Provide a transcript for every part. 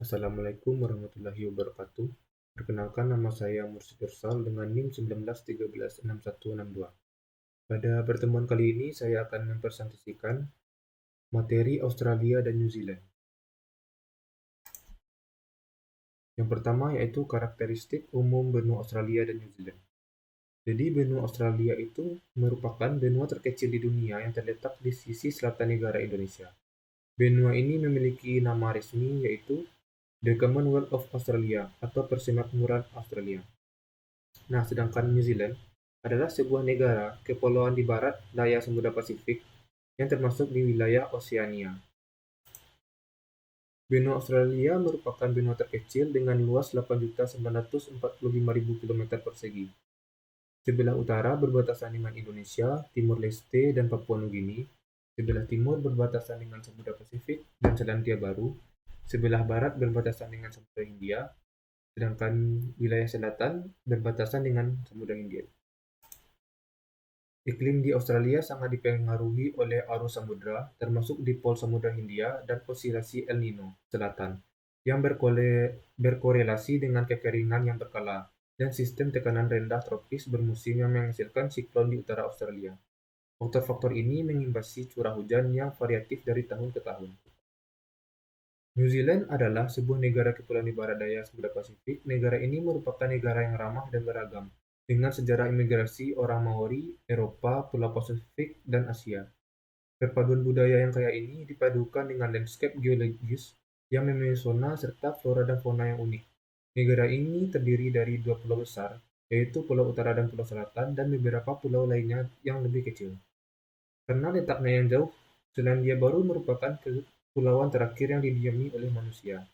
Assalamualaikum warahmatullahi wabarakatuh. Perkenalkan, nama saya Mursyid Irsal dengan NIM 19136162. Pada pertemuan kali ini saya akan mempresentasikan materi Australia dan New Zealand. Yang pertama yaitu karakteristik umum benua Australia dan New Zealand. Jadi benua Australia itu merupakan benua terkecil di dunia yang terletak di sisi selatan negara Indonesia. Benua ini memiliki nama resmi yaitu The Commonwealth of Australia atau Persemakmuran Australia. Nah, sedangkan New Zealand adalah sebuah negara kepulauan di barat daya Samudra Pasifik yang termasuk di wilayah Oseania. Benua Australia merupakan benua terkecil dengan luas 8.945.000 km persegi. Sebelah utara berbatasan dengan Indonesia, Timur Leste, dan Papua Nugini. Sebelah timur berbatasan dengan Samudra Pasifik dan Selandia Baru. Sebelah barat berbatasan dengan Samudra Hindia, sedangkan wilayah selatan berbatasan dengan Samudra Hindia. Iklim di Australia sangat dipengaruhi oleh arus samudra, termasuk dipol Samudra Hindia dan osilasi El Nino Selatan, yang berkorelasi dengan kekeringan yang berkala dan sistem tekanan rendah tropis bermusim yang menghasilkan siklon di utara Australia. Faktor-faktor ini mengimbasi curah hujan yang variatif dari tahun ke tahun. New Zealand adalah sebuah negara kepulauan di barat daya Samudra Pasifik. Negara ini merupakan negara yang ramah dan beragam, dengan sejarah imigrasi orang Maori, Eropa, Pulau Pasifik, dan Asia. Perpaduan budaya yang kaya ini dipadukan dengan landscape geologis yang memesona serta flora dan fauna yang unik. Negara ini terdiri dari dua pulau besar, yaitu Pulau Utara dan Pulau Selatan, dan beberapa pulau lainnya yang lebih kecil. Karena letaknya yang jauh, Selandia Baru merupakan kepulauan terakhir yang didiami oleh manusia.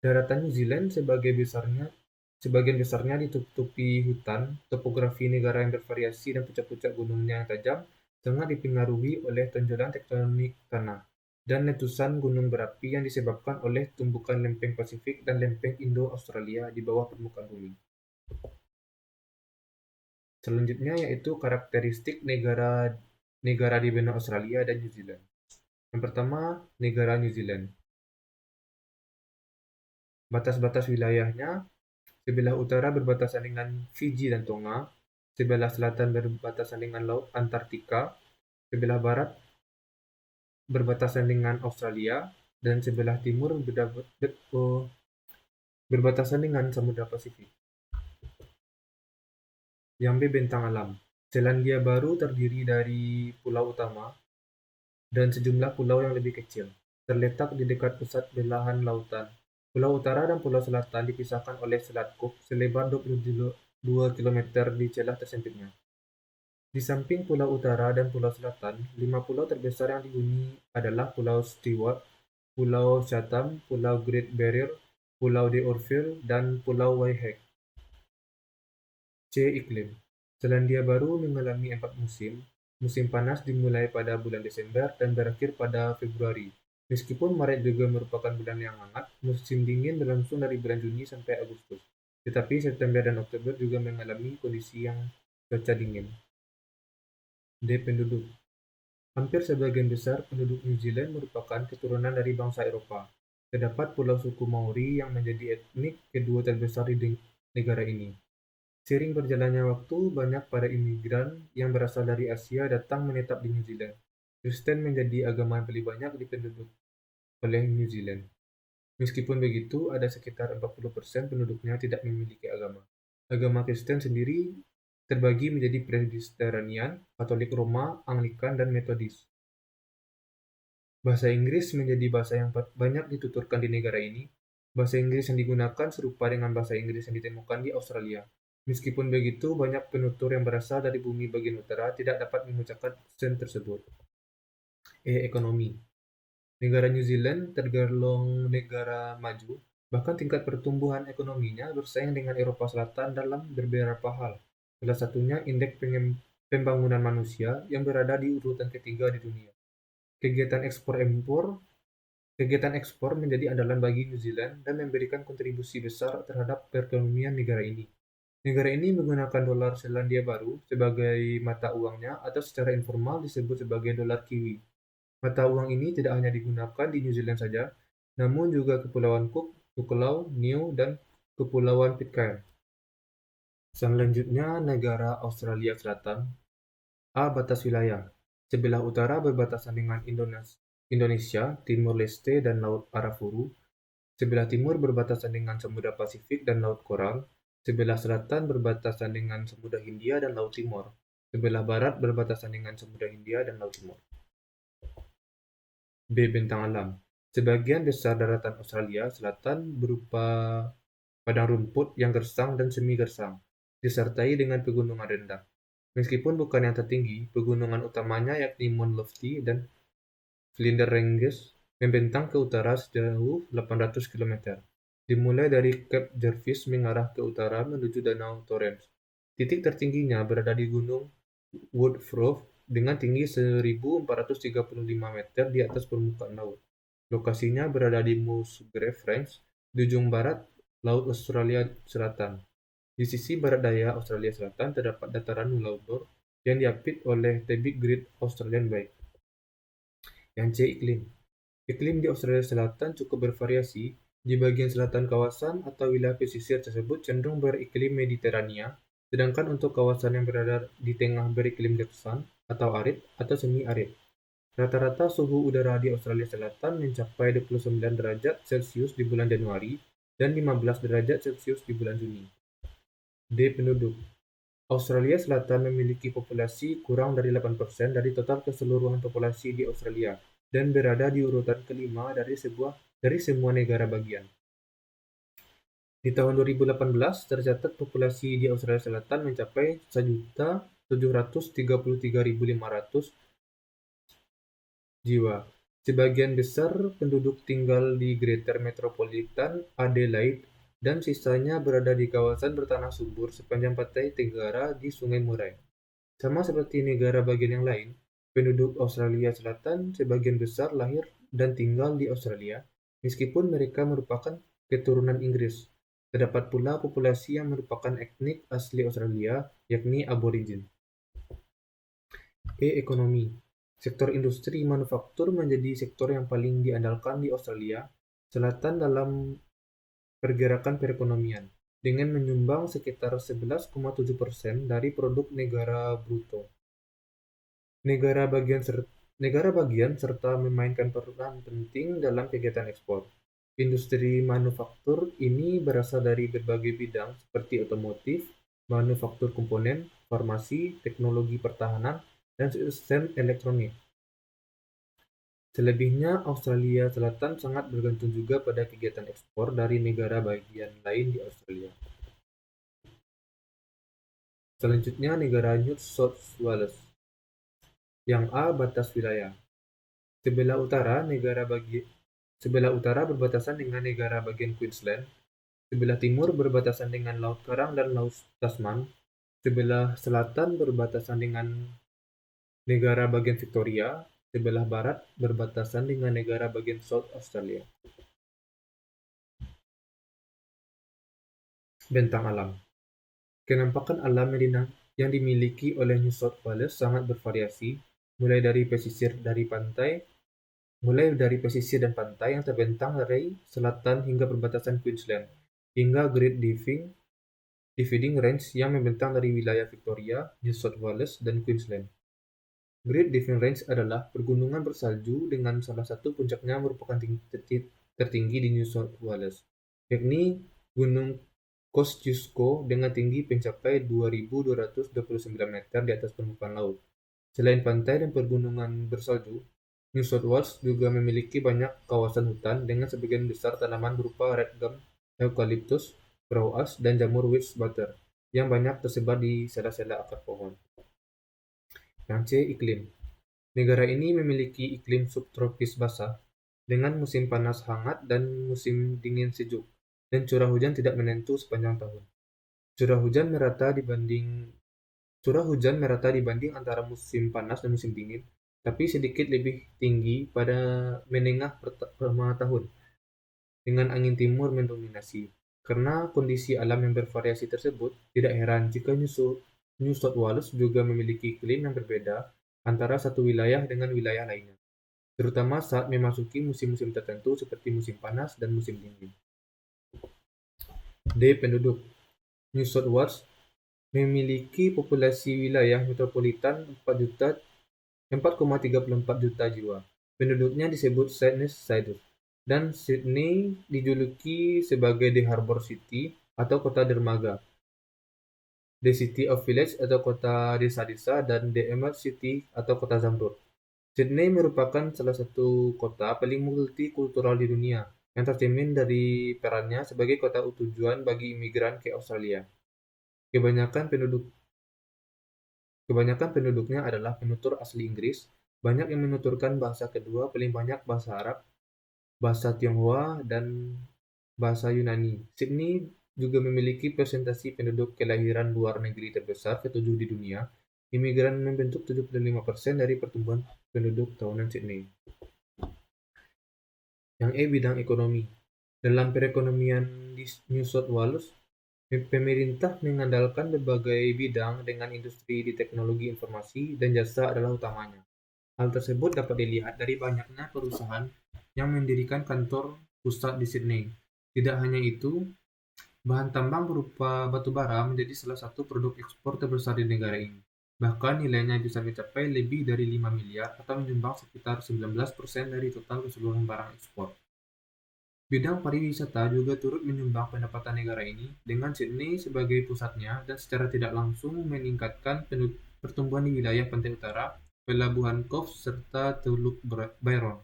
Daratan New Zealand sebagian besarnya ditutupi hutan. Topografi negara yang bervariasi dan puncak-puncak gunungnya yang tajam sangat dipengaruhi oleh tonjolan tektonik tanah dan letusan gunung berapi yang disebabkan oleh tumbukan lempeng Pasifik dan lempeng Indo-Australia di bawah permukaan bumi. Selanjutnya yaitu karakteristik negara di benua Australia dan New Zealand. Yang pertama, negara New Zealand. Batas-batas wilayahnya: sebelah utara berbatasan dengan Fiji dan Tonga, sebelah selatan berbatasan dengan Laut Antartika, sebelah barat berbatasan dengan Australia, dan sebelah timur berbatasan dengan Samudra Pasifik. Yang B. Bentang alam. Selandia Baru terdiri dari pulau utama dan sejumlah pulau yang lebih kecil, terletak di dekat pusat belahan lautan. Pulau Utara dan Pulau Selatan dipisahkan oleh Selat Cook selebar 22 km di celah tersempitnya. Di samping Pulau Utara dan Pulau Selatan, 5 pulau terbesar yang dihuni adalah Pulau Stewart, Pulau Chatham, Pulau Great Barrier, Pulau d'Urville, dan Pulau Waiheak. C. Iklim. Selandia Baru mengalami 4 musim. Musim panas dimulai pada bulan Desember dan berakhir pada Februari. Meskipun Maret juga merupakan bulan yang hangat, musim dingin berlangsung dari bulan Juni sampai Agustus. Tetapi September dan Oktober juga mengalami kondisi yang cuaca dingin. D. Penduduk. Hampir sebagian besar penduduk New Zealand merupakan keturunan dari bangsa Eropa. Terdapat pulau suku Maori yang menjadi etnik kedua terbesar di negara ini. Seiring berjalannya waktu, banyak para imigran yang berasal dari Asia datang menetap di New Zealand. Kristen menjadi agama yang paling banyak dipenduduk oleh New Zealand. Meskipun begitu, ada sekitar 40% penduduknya tidak memiliki agama. Agama Kristen sendiri terbagi menjadi Presbyterian, Katolik Roma, Anglikan, dan Metodis. Bahasa Inggris menjadi bahasa yang banyak dituturkan di negara ini. Bahasa Inggris yang digunakan serupa dengan bahasa Inggris yang ditemukan di Australia. Meskipun begitu, banyak penutur yang berasal dari bumi bagian utara tidak dapat mengucapkan aksen tersebut. Ekonomi. Negara New Zealand tergolong negara maju, bahkan tingkat pertumbuhan ekonominya bersaing dengan Eropa Selatan dalam beberapa hal. Salah satunya indeks pembangunan manusia yang berada di urutan ketiga di dunia. Kegiatan ekspor menjadi andalan bagi New Zealand dan memberikan kontribusi besar terhadap perekonomian negara ini. Negara ini menggunakan dolar Selandia Baru sebagai mata uangnya atau secara informal disebut sebagai dolar Kiwi. Mata uang ini tidak hanya digunakan di New Zealand saja, namun juga Kepulauan Cook, Pulau New, dan Kepulauan Pitcairn. Selanjutnya, negara Australia Selatan. A. Batas wilayah. Sebelah utara berbatasan dengan Indonesia, Timor Leste, dan Laut Arafuru. Sebelah timur berbatasan dengan Samudra Pasifik dan Laut Koral. Sebelah selatan berbatasan dengan Samudra Hindia dan Laut Timur. Sebelah barat berbatasan dengan Samudra Hindia dan Laut Timur. B. Bentang alam. Sebagian besar daratan Australia Selatan berupa padang rumput yang gersang dan semi gersang, disertai dengan pegunungan rendah. Meskipun bukan yang tertinggi, pegunungan utamanya yakni Mount Lofty dan Flinders Ranges membentang ke utara sejauh 800 km, dimulai dari Cape Jervis mengarah ke utara menuju Danau Torrens. Titik tertingginya berada di Gunung Woodford dengan tinggi 1.435 meter di atas permukaan laut. Lokasinya berada di Musgrave Range, di ujung barat Laut Australia Selatan. Di sisi barat daya Australia Selatan terdapat dataran Ulaudur yang diapit oleh tebing Great Australian Bight. Yang C. Iklim. Iklim di Australia Selatan cukup bervariasi. Di bagian selatan kawasan atau wilayah pesisir tersebut cenderung beriklim Mediterania, sedangkan untuk kawasan yang berada di tengah beriklim gersang atau arid atau semi-arid. Rata-rata suhu udara di Australia Selatan mencapai 29 derajat Celcius di bulan Januari dan 15 derajat Celcius di bulan Juni. D. Penduduk. Australia Selatan memiliki populasi kurang dari 8% dari total keseluruhan populasi di Australia dan berada di urutan kelima dari semua negara bagian. Di tahun 2018, tercatat populasi di Australia Selatan mencapai 1.733.500 jiwa. Sebagian besar penduduk tinggal di Greater Metropolitan Adelaide dan sisanya berada di kawasan bertanah subur sepanjang pantai tenggara di Sungai Murai. Sama seperti negara bagian yang lain, penduduk Australia Selatan sebagian besar lahir dan tinggal di Australia, meskipun mereka merupakan keturunan Inggris. Terdapat pula populasi yang merupakan etnik asli Australia, yakni Aborigin. E. Ekonomi. Sektor industri manufaktur menjadi sektor yang paling diandalkan di Australia Selatan dalam pergerakan perekonomian, dengan menyumbang sekitar 11,7% dari produk negara bruto. Negara bagian serta memainkan peran penting dalam kegiatan ekspor. Industri manufaktur ini berasal dari berbagai bidang seperti otomotif, manufaktur komponen, farmasi, teknologi pertahanan, dan sistem elektronik. Selebihnya, Australia Selatan sangat bergantung juga pada kegiatan ekspor dari negara bagian lain di Australia. Selanjutnya, negara New South Wales. Yang A. Batas wilayah. Sebelah utara berbatasan dengan negara bagian Queensland. Sebelah timur berbatasan dengan Laut Karang dan Laut Tasman. Sebelah selatan berbatasan dengan negara bagian Victoria. Sebelah barat berbatasan dengan negara bagian South Australia. Bentang alam. Kenampakan alam yang dimiliki oleh New South Wales sangat bervariasi, mulai dari pesisir dan pantai yang terbentang dari selatan hingga perbatasan Queensland, hingga Great Dividing Range yang membentang dari wilayah Victoria, New South Wales, dan Queensland. Great Dividing Range adalah pergunungan bersalju dengan salah satu puncaknya merupakan tertinggi di New South Wales, yakni Gunung Kosciuszko dengan tinggi mencapai 2.229 meter di atas permukaan laut. Selain pantai dan pergunungan bersalju, New South Wales juga memiliki banyak kawasan hutan dengan sebagian besar tanaman berupa red gum, eucalyptus, broas, dan jamur witch butter yang banyak tersebar di sela-sela akar pohon. Yang C. Iklim. Negara ini memiliki iklim subtropis basah dengan musim panas hangat dan musim dingin sejuk, dan curah hujan tidak menentu sepanjang tahun. Curah hujan merata dibanding antara musim panas dan musim dingin, tapi sedikit lebih tinggi pada menengah tahun, dengan angin timur mendominasi. Karena kondisi alam yang bervariasi tersebut, tidak heran jika New South Wales juga memiliki iklim yang berbeda antara satu wilayah dengan wilayah lainnya. terutama saat memasuki musim-musim tertentu seperti musim panas dan musim dingin. D. Penduduk. New South Wales memiliki populasi wilayah metropolitan 4,34 juta jiwa. Penduduknya disebut Sydneysiders, dan Sydney dijuluki sebagai The Harbour City atau kota dermaga, The City of Village atau kota desa-desa, dan The Emerald City atau kota Zamrud. Sydney merupakan salah satu kota paling multikultural di dunia, yang tercermin dari perannya sebagai kota tujuan bagi imigran ke Australia. Kebanyakan penduduk Kebanyakan penduduknya adalah penutur asli Inggris, banyak yang menuturkan bahasa kedua paling banyak bahasa Arab, bahasa Tionghoa, dan bahasa Yunani. Sydney juga memiliki presentasi penduduk kelahiran luar negeri terbesar ketujuh di dunia. Imigran membentuk 75% dari pertumbuhan penduduk tahunan Sydney. Yang E. Bidang ekonomi. Dalam perekonomian di New South Wales, pemerintah mengandalkan berbagai bidang dengan industri di teknologi informasi dan jasa adalah utamanya. Hal tersebut dapat dilihat dari banyaknya perusahaan yang mendirikan kantor pusat di Sydney. Tidak hanya itu, bahan tambang berupa batu bara menjadi salah satu produk ekspor terbesar di negara ini. Bahkan nilainya bisa mencapai lebih dari 5 miliar atau menyumbang sekitar 19% dari total keseluruhan barang ekspor. Bidang pariwisata juga turut menyumbang pendapatan negara ini, dengan Sydney sebagai pusatnya dan secara tidak langsung meningkatkan pertumbuhan di wilayah pantai utara, Pelabuhan Cove, serta Teluk Byron.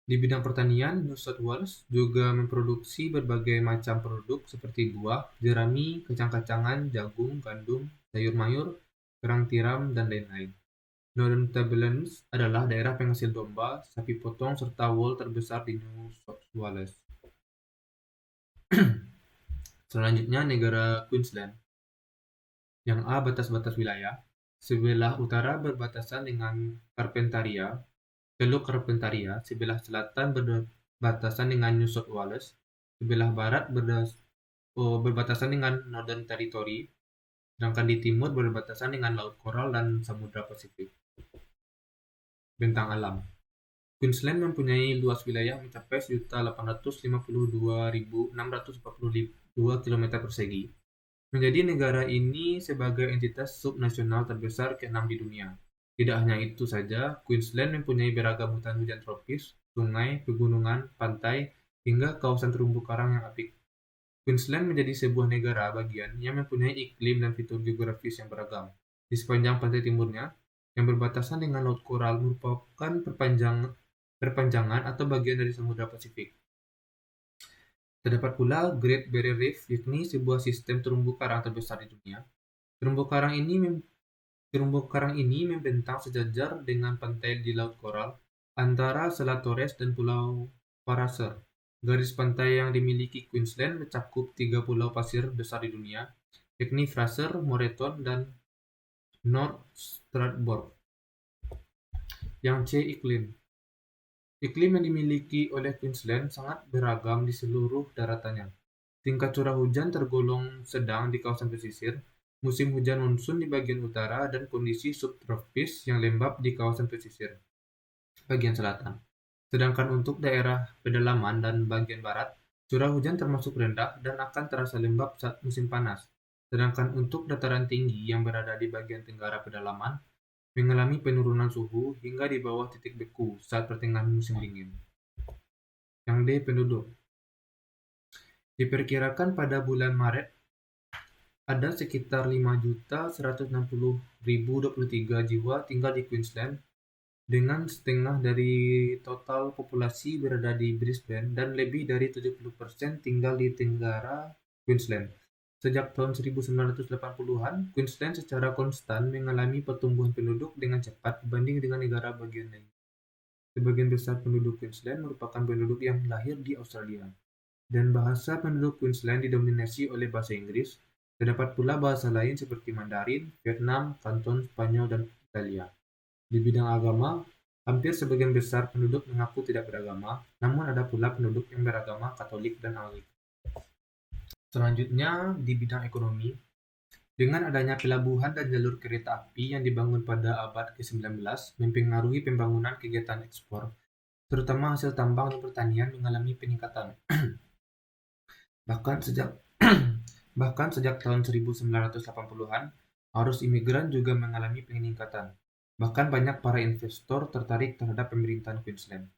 Di bidang pertanian, New South Wales juga memproduksi berbagai macam produk seperti buah, jerami, kacang-kacangan, jagung, gandum, sayur mayur, kerang tiram, dan lain-lain. Northern Tablelands adalah daerah penghasil domba, sapi potong, serta wool terbesar di New South Wales. Selanjutnya, negara Queensland. Yang A. Batas-batas wilayah. Sebelah utara berbatasan dengan Carpentaria, Teluk Carpentaria. Sebelah selatan berbatasan dengan New South Wales. Sebelah barat berbatasan dengan Northern Territory. Sedangkan di timur berbatasan dengan Laut Koral dan Samudra Pasifik. Bentang alam. Queensland mempunyai luas wilayah mencapai 1.852.642 km persegi, menjadi negara ini sebagai entitas subnasional terbesar ke-6 di dunia. Tidak hanya itu saja, Queensland mempunyai beragam hutan hujan tropis, sungai, pegunungan, pantai, hingga kawasan terumbu karang yang apik. Queensland menjadi sebuah negara bagian yang mempunyai iklim dan fitur geografis yang beragam. Di sepanjang pantai timurnya, yang berbatasan dengan Laut Koral, merupakan perpanjangan atau bagian dari Samudra Pasifik. Terdapat pula Great Barrier Reef, yakni sebuah sistem terumbu karang terbesar di dunia. Terumbu karang ini membentang sejajar dengan pantai di Laut Koral antara Selat Torres dan Pulau Paraser. Garis pantai yang dimiliki Queensland mencakup 3 pulau pasir besar di dunia, yakni Fraser, Moreton, dan North Stradbroke. Yang C. Iklim. Iklim yang dimiliki oleh Queensland sangat beragam di seluruh daratannya. Tingkat curah hujan tergolong sedang di kawasan pesisir, musim hujan monsun di bagian utara, dan kondisi subtropis yang lembab di kawasan pesisir bagian selatan. Sedangkan untuk daerah pedalaman dan bagian barat, curah hujan termasuk rendah dan akan terasa lembab saat musim panas. Sedangkan untuk dataran tinggi yang berada di bagian tenggara pedalaman, mengalami penurunan suhu hingga di bawah titik beku saat pertengahan musim dingin. Yang D. Penduduk. Diperkirakan pada bulan Maret, ada sekitar 5.160.023 jiwa tinggal di Queensland, dengan setengah dari total populasi berada di Brisbane dan lebih dari 70% tinggal di tenggara Queensland. Sejak tahun 1980-an, Queensland secara konstan mengalami pertumbuhan penduduk dengan cepat dibanding dengan negara bagian lain. Sebagian besar penduduk Queensland merupakan penduduk yang lahir di Australia, dan bahasa penduduk Queensland didominasi oleh bahasa Inggris. Terdapat pula bahasa lain seperti Mandarin, Vietnam, Kanton, Spanyol, dan Italia. Di bidang agama, hampir sebagian besar penduduk mengaku tidak beragama, namun ada pula penduduk yang beragama Katolik dan Anglikan. Selanjutnya, di bidang ekonomi, Dengan adanya pelabuhan dan jalur kereta api yang dibangun pada abad ke-19, mempengaruhi pembangunan kegiatan ekspor, terutama hasil tambang dan pertanian mengalami peningkatan. Bahkan sejak bahkan sejak tahun 1980-an, arus imigran juga mengalami peningkatan. Bahkan banyak para investor tertarik terhadap pemerintahan Queensland.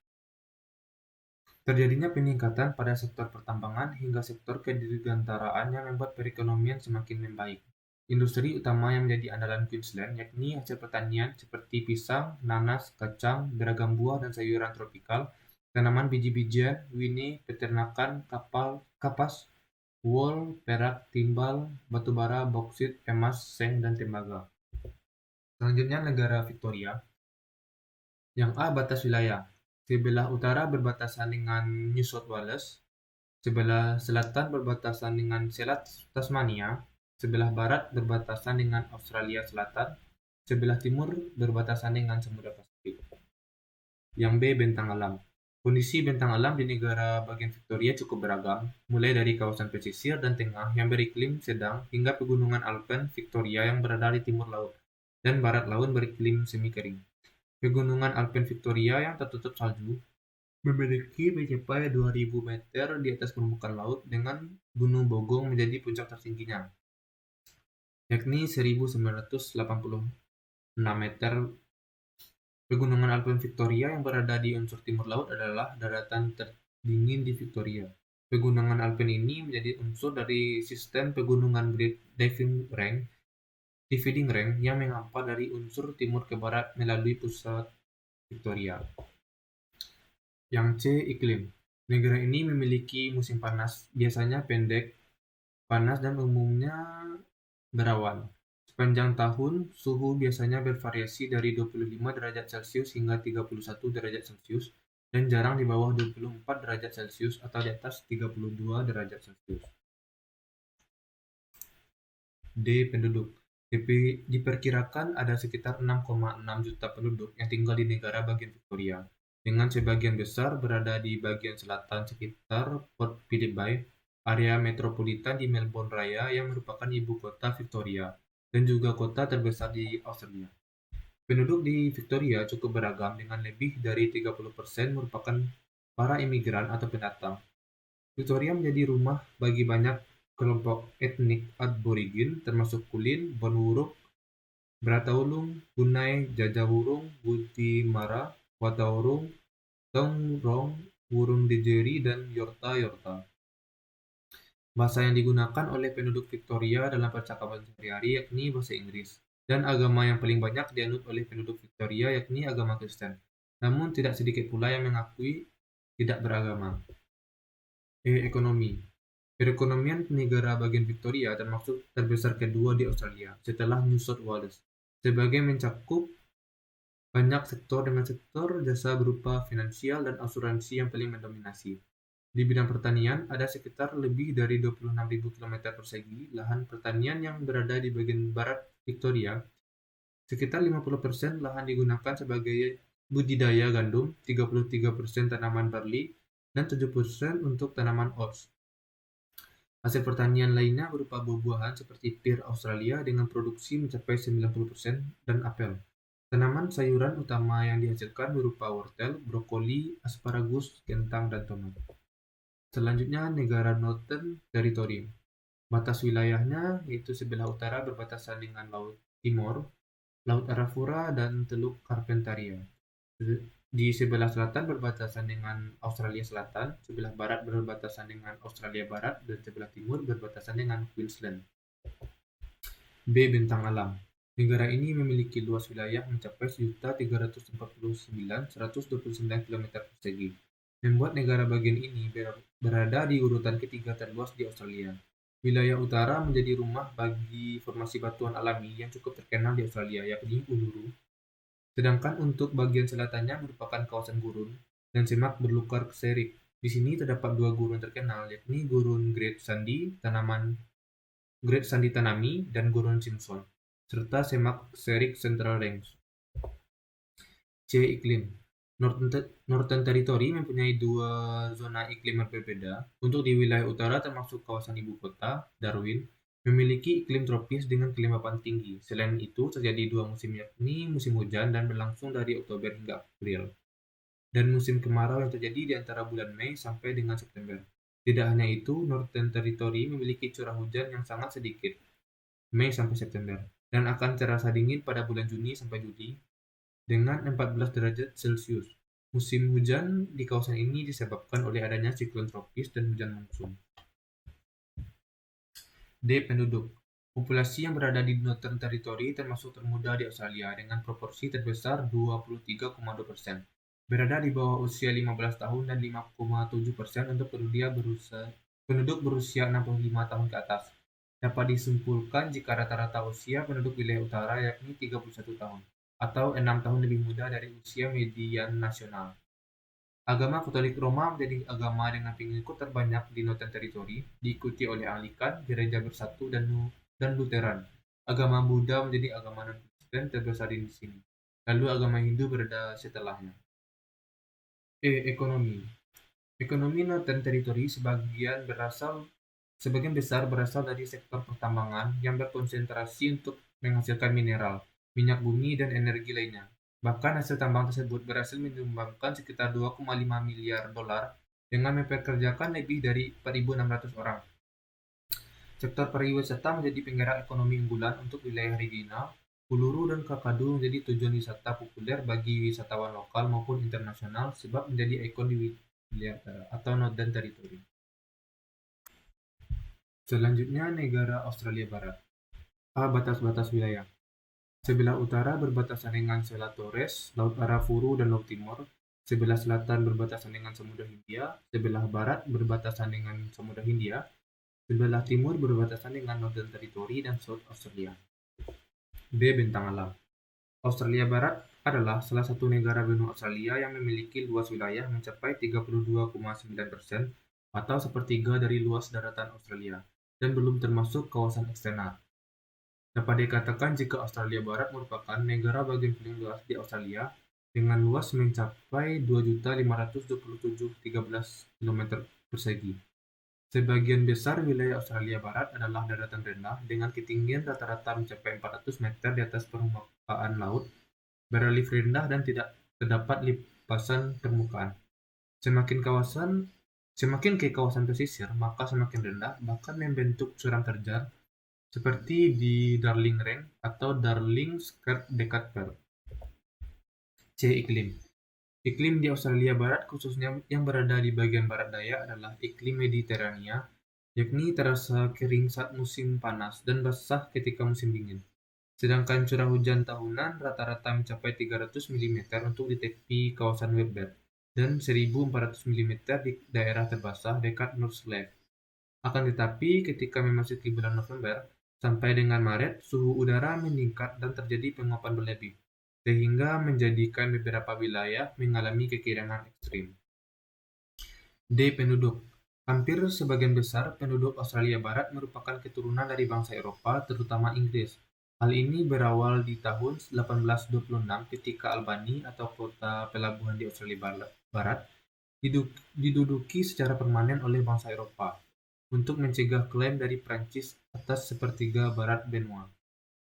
Terjadinya peningkatan pada sektor pertambangan hingga sektor kedirgantaraan yang membuat perekonomian semakin membaik. Industri utama yang menjadi andalan Queensland yakni hasil pertanian seperti pisang, nanas, kacang, beragam buah dan sayuran tropikal, tanaman biji-bijian, wine, peternakan, kapas, wool, perak, timbal, batu bara, boksit, emas, seng, dan tembaga. Selanjutnya negara Victoria. Yang A. Batas wilayah. Sebelah utara berbatasan dengan New South Wales, sebelah selatan berbatasan dengan Selat Tasmania, sebelah barat berbatasan dengan Australia Selatan, sebelah timur berbatasan dengan Samudra Pasifik. Yang B. Bentang alam. Kondisi bentang alam di negara bagian Victoria cukup beragam, mulai dari kawasan pesisir dan tengah yang beriklim sedang hingga pegunungan Alpen Victoria yang berada di timur laut dan barat laut beriklim semi kering. Pegunungan Alpen Victoria yang tertutup salju memiliki mencapai 2.000 meter di atas permukaan laut dengan Gunung Bogong menjadi puncak tertingginya, yakni 1.986 meter. Pegunungan Alpen Victoria yang berada di unsur timur laut adalah daratan terdingin di Victoria. Pegunungan Alpen ini menjadi unsur dari sistem pegunungan Great Dividing Range yang mengampak dari unsur timur ke barat melalui pusat Victoria. Yang C. Iklim. Negara ini memiliki musim panas, biasanya pendek, panas dan umumnya berawan. Sepanjang tahun, suhu biasanya bervariasi dari 25 derajat Celcius hingga 31 derajat Celcius dan jarang di bawah 24 derajat Celcius atau di atas 32 derajat Celcius. D. Penduduk. Diperkirakan ada sekitar 6,6 juta penduduk yang tinggal di negara bagian Victoria, dengan sebagian besar berada di bagian selatan sekitar Port Phillip Bay, area metropolitan di Melbourne Raya yang merupakan ibu kota Victoria, dan juga kota terbesar di Australia. Penduduk di Victoria cukup beragam dengan lebih dari 30% merupakan para imigran atau pendatang. Victoria menjadi rumah bagi banyak kelompok etnik Aborigin termasuk Kulin, Boonwurrung, Brataulung, Bunai, Jajawurrung, Wutimara, Wathaurung, Taungurong, Wurundjeri, dan Yorta. Bahasa yang digunakan oleh penduduk Victoria dalam percakapan sehari-hari yakni bahasa Inggris, dan agama yang paling banyak dianut oleh penduduk Victoria yakni agama Kristen. Namun tidak sedikit pula yang mengakui tidak beragama. Ekonomi. Perekonomian negara bagian Victoria termasuk terbesar kedua di Australia, setelah New South Wales, sebagai mencakup banyak sektor dengan sektor jasa berupa finansial dan asuransi yang paling mendominasi. Di bidang pertanian, ada sekitar lebih dari 26.000 km persegi lahan pertanian yang berada di bagian barat Victoria. Sekitar 50% lahan digunakan sebagai budidaya gandum, 33% tanaman barley, dan 7% untuk tanaman oats. Hasil pertanian lainnya berupa buah-buahan seperti pir Australia dengan produksi mencapai 90% dan apel. Tanaman sayuran utama yang dihasilkan berupa wortel, brokoli, asparagus, kentang, dan tomat. Selanjutnya negara Northern Territory. Batas wilayahnya yaitu sebelah utara berbatasan dengan Laut Timor, Laut Arafura, dan Teluk Carpentaria. Di sebelah selatan berbatasan dengan Australia Selatan, sebelah barat berbatasan dengan Australia Barat, dan sebelah timur berbatasan dengan Queensland. B. Bentang alam. Negara ini memiliki luas wilayah mencapai 1.349.129 km persegi, membuat negara bagian ini berada di urutan ketiga terluas di Australia. Wilayah utara menjadi rumah bagi formasi batuan alami yang cukup terkenal di Australia, yakni Uluru. Sedangkan untuk bagian selatannya merupakan kawasan gurun dan semak berlukar serik. Di sini terdapat dua gurun terkenal, yakni Gurun Great Sandy Tanami dan Gurun Simpson, serta semak serik Central Range. C. Iklim. Northern Territory mempunyai dua zona iklim yang berbeda. Untuk di wilayah utara termasuk kawasan ibu kota, Darwin, Memiliki iklim tropis dengan kelembapan tinggi. Selain itu, terjadi dua musim yakni musim hujan dan berlangsung dari Oktober hingga April, dan musim kemarau yang terjadi di antara bulan Mei sampai dengan September. Tidak hanya itu, Northern Territory memiliki curah hujan yang sangat sedikit, Mei sampai September, dan akan terasa dingin pada bulan Juni sampai Juli dengan 14 derajat Celcius. Musim hujan di kawasan ini disebabkan oleh adanya siklon tropis dan hujan monsun. D. Penduduk. Populasi yang berada di Northern Territory termasuk termuda di Australia dengan proporsi terbesar 23,2%. Berada di bawah usia 15 tahun dan 5,7% untuk penduduk berusia 65 tahun ke atas. Dapat disimpulkan jika rata-rata usia penduduk wilayah utara yakni 31 tahun, atau 6 tahun lebih muda dari usia median nasional. Agama Katolik Roma menjadi agama dengan pengikut terbanyak di Northern Territory, diikuti oleh Anglikan, Gereja Bersatu, dan Lutheran. Agama Buddha menjadi agama non-Kristen terbesar di sini. Lalu agama Hindu berada setelahnya. Ekonomi. Ekonomi Northern Territory sebagian besar berasal dari sektor pertambangan yang berkonsentrasi untuk menghasilkan mineral, minyak bumi, dan energi lainnya. Bahkan hasil tambang tersebut berhasil menyumbangkan sekitar 2,5 miliar dolar dengan mempekerjakan lebih dari 4.600 orang. Sektor pariwisata menjadi penggerak ekonomi unggulan untuk wilayah Regina. Uluru dan Kakadu menjadi tujuan wisata populer bagi wisatawan lokal maupun internasional sebab menjadi ikon di wilayah utara atau Northern Territory. Selanjutnya, negara Australia Barat. Batas-batas wilayah. Sebelah utara berbatasan dengan Selat Torres, Laut Arafuru, dan Laut Timur. Sebelah selatan berbatasan dengan Samudra Hindia. Sebelah barat berbatasan dengan Samudra Hindia. Sebelah timur berbatasan dengan Northern Territory dan South Australia. B. Bentang alam. Australia Barat adalah salah satu negara benua Australia yang memiliki luas wilayah mencapai 32,9% atau sepertiga dari luas daratan Australia, dan belum termasuk kawasan eksternal. Dapat dikatakan jika Australia Barat merupakan negara bagian paling luas di Australia dengan luas mencapai 2.527.013 km persegi. Sebagian besar wilayah Australia Barat adalah daratan rendah dengan ketinggian rata-rata mencapai 400 meter di atas permukaan laut, beralif rendah dan tidak terdapat lipasan permukaan. Semakin ke kawasan pesisir, maka semakin rendah, bahkan membentuk suram terjal, seperti di Darling Range atau Darling Scarp dekat Perth. C. Iklim. Iklim di Australia Barat, khususnya yang berada di bagian barat daya, adalah iklim Mediterania, yakni terasa kering saat musim panas dan basah ketika musim dingin. Sedangkan curah hujan tahunan rata-rata mencapai 300 mm untuk di tepi kawasan wetbed dan 1.400 mm di daerah terbasah dekat North Lake. Akan tetapi, ketika memasuki bulan November sampai dengan Maret, suhu udara meningkat dan terjadi penguapan berlebih, sehingga menjadikan beberapa wilayah mengalami kekeringan ekstrim. D. Penduduk. Hampir sebagian besar penduduk Australia Barat merupakan keturunan dari bangsa Eropa, terutama Inggris. Hal ini berawal di tahun 1826 ketika Albany atau kota pelabuhan di Australia Barat diduduki secara permanen oleh bangsa Eropa untuk mencegah klaim dari Prancis atas sepertiga barat benua.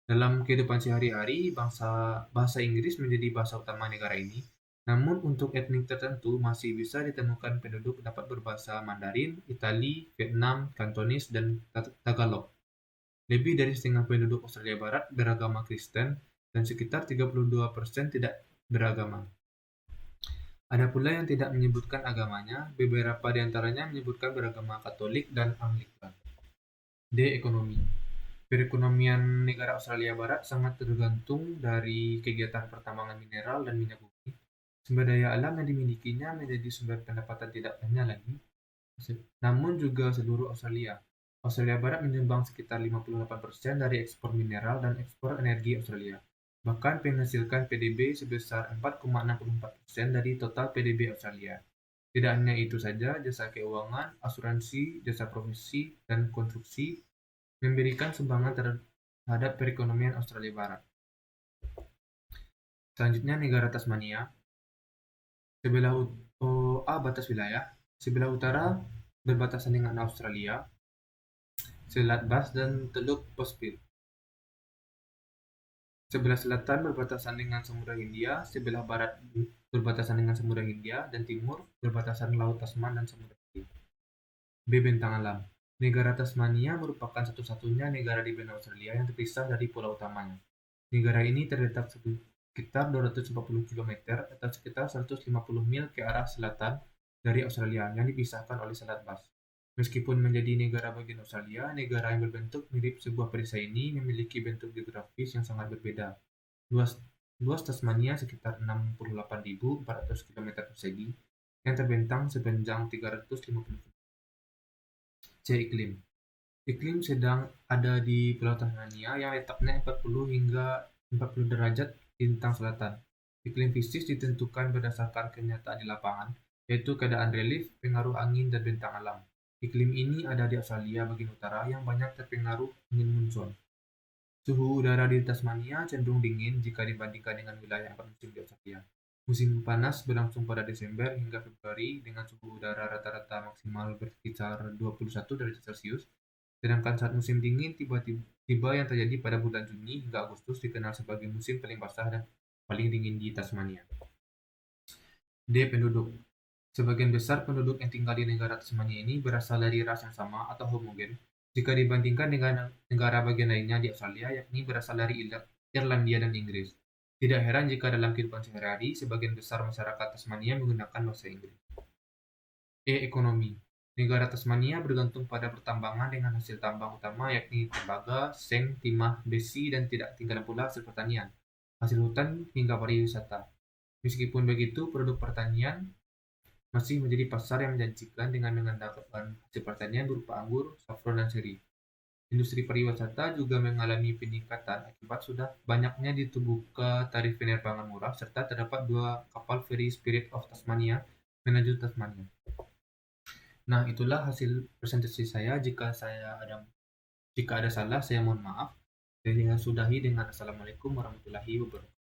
Dalam kehidupan sehari-hari, bahasa Inggris menjadi bahasa utama negara ini. Namun untuk etnik tertentu masih bisa ditemukan penduduk dapat berbahasa Mandarin, Itali, Vietnam, Kantonis, dan Tagalog. Lebih dari setengah penduduk Australia Barat beragama Kristen dan sekitar 32% tidak beragama. Ada pula yang tidak menyebutkan agamanya, beberapa di antaranya menyebutkan beragama Katolik dan Anglikan. D. Ekonomi. Perekonomian negara Australia Barat sangat tergantung dari kegiatan pertambangan mineral dan minyak bumi. Sumber daya alam yang dimilikinya menjadi sumber pendapatan tidak hanya lagi, namun juga seluruh Australia. Australia Barat menyumbang sekitar 58% dari ekspor mineral dan ekspor energi Australia, bahkan menghasilkan PDB sebesar 4,64% dari total PDB Australia. Tidak hanya itu saja, jasa keuangan, asuransi, jasa profesi, dan konstruksi memberikan sumbangan terhadap perekonomian Australia Barat. Selanjutnya, negara Tasmania. Batas wilayah. Sebelah utara berbatasan dengan Australia. Selat Bass dan Teluk Pospil. Sebelah selatan berbatasan dengan Samudra Hindia, sebelah barat berbatasan dengan Samudra Hindia, dan timur berbatasan Laut Tasman dan Samudra Hindia. B. Bentang alam. Negara Tasmania merupakan satu-satunya negara di benua Australia yang terpisah dari pulau utamanya. Negara ini terletak sekitar 240 km atau sekitar 150 mil ke arah selatan dari Australia yang dipisahkan oleh Selat Bass. Meskipun menjadi negara bagian Australia, negara yang berbentuk mirip sebuah perisai ini memiliki bentuk geografis yang sangat berbeda. Luas, luas Tasmania sekitar 68.400 km persegi yang terbentang sepanjang 350 km. C. Iklim. Iklim sedang ada di Pulau Tasmania yang letaknya 40 hingga 40 derajat lintang selatan. Iklim fisik ditentukan berdasarkan kenyataan di lapangan, yaitu keadaan relief, pengaruh angin, dan bentang alam. Iklim ini ada di Australia bagian utara yang banyak terpengaruh angin monsun. Suhu udara di Tasmania cenderung dingin jika dibandingkan dengan wilayah 4 musim di Australia. Musim panas berlangsung pada Desember hingga Februari dengan suhu udara rata-rata maksimal berkisar 21 derajat Celcius, sedangkan saat musim dingin tiba yang terjadi pada bulan Juni hingga Agustus dikenal sebagai musim paling basah dan paling dingin di Tasmania. D. Penduduk. Sebagian besar penduduk yang tinggal di negara Tasmania ini berasal dari ras yang sama atau homogen jika dibandingkan dengan negara bagian lainnya di Australia, yakni berasal dari Irlandia dan Inggris. Tidak heran jika dalam kehidupan sehari-hari, sebagian besar masyarakat Tasmania menggunakan bahasa Inggris. E. Ekonomi. Negara Tasmania bergantung pada pertambangan dengan hasil tambang utama yakni tembaga, seng, timah, besi, dan tidak tinggal pula hasil pertanian, hasil hutan, hingga pariwisata. Meskipun begitu, produk pertanian masih menjadi pasar yang menjanjikan dengan mengandalkan hasil pertanian berupa anggur, saffron, dan seri. Industri pariwisata juga mengalami peningkatan akibat sudah banyaknya dibuka tarif penerbangan murah serta terdapat 2 kapal feri Spirit of Tasmania menuju Tasmania. Nah, itulah hasil presentasi saya. Jika ada salah, saya mohon maaf. Saya sudahi dengan Assalamualaikum warahmatullahi wabarakatuh.